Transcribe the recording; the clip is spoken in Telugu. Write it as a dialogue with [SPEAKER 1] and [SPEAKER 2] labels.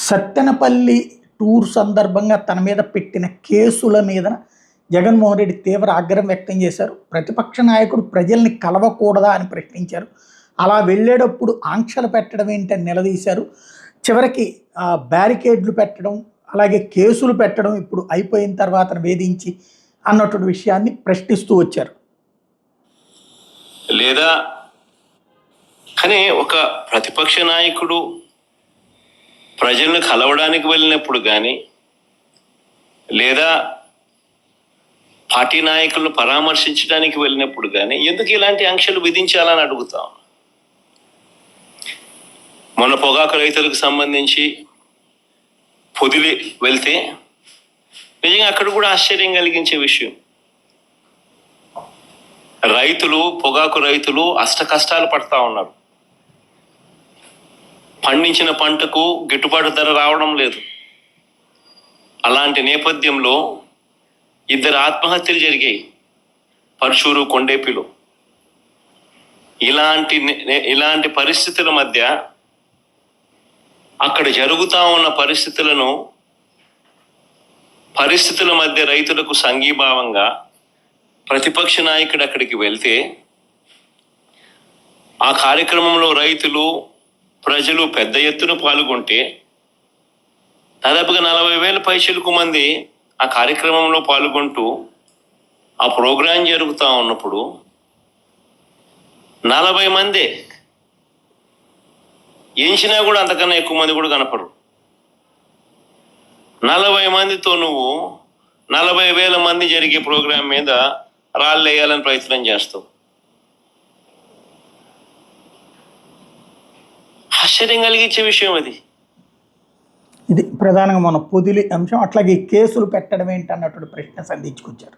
[SPEAKER 1] సత్తెనపల్లి టూర్ సందర్భంగా తన మీద పెట్టిన కేసుల మీద జగన్మోహన్ రెడ్డి తీవ్ర ఆగ్రహం వ్యక్తం చేశారు. ప్రతిపక్ష నాయకుడు ప్రజల్ని కలవకూడదా అని ప్రశ్నించారు. అలా వెళ్ళేటప్పుడు ఆంక్షలు పెట్టడం ఏంటని నిలదీశారు. చివరికి బ్యారికేడ్లు పెట్టడం, అలాగే కేసులు పెట్టడం ఇప్పుడు అయిపోయిన తర్వాత వేధించి అన్నటువంటి విషయాన్ని ప్రశ్నిస్తూ వచ్చారు.
[SPEAKER 2] లేదా కానీ ఒక ప్రతిపక్ష నాయకుడు ప్రజలను కలవడానికి వెళ్ళినప్పుడు కానీ లేదా పార్టీ నాయకులను పరామర్శించడానికి వెళ్ళినప్పుడు కానీ ఎందుకు ఇలాంటి ఆంక్షలు విధించాలని అడుగుతాం. మొన్న పొగాకు రైతులకు సంబంధించి పొదిలి వెళ్తే నిజంగా అక్కడ కూడా ఆశ్చర్యం కలిగించే విషయం, పొగాకు రైతులు అష్ట కష్టాలు పడతా ఉన్నారు. పండించిన పంటకు గిట్టుబాటు ధర రావడం లేదు. అలాంటి నేపథ్యంలో 2 ఆత్మహత్యలు జరిగాయి పర్చూరు, కొండేపిలో. ఇలాంటి పరిస్థితుల మధ్య అక్కడ జరుగుతూ ఉన్న పరిస్థితుల మధ్య రైతులకు సంఘీభావంగా ప్రతిపక్ష నాయకుడు అక్కడికి వెళ్తే ఆ కార్యక్రమంలో రైతులు, ప్రజలు పెద్ద ఎత్తున పాల్గొంటే దాదాపుగా 40,000 పైచిలకు మంది ఆ కార్యక్రమంలో పాల్గొంటూ ఆ ప్రోగ్రాం జరుగుతూ ఉన్నప్పుడు 40 మందే ఎంచినా కూడా అంతకన్నా ఎక్కువ మంది కూడా కనపడరు. 40 మందితో నువ్వు 40,000 మంది జరిగే ప్రోగ్రాం మీద రాళ్ళు వేయాలని ప్రయత్నం చేస్తావు. ఆశ్చర్యం కలిగించే విషయం అది.
[SPEAKER 1] ఇది ప్రధానంగా మన పొదిలి అంశం. అట్లాగే కేసులు పెట్టడం ఏంటి అన్నటువంటి ప్రశ్న సంధించుకొచ్చారు.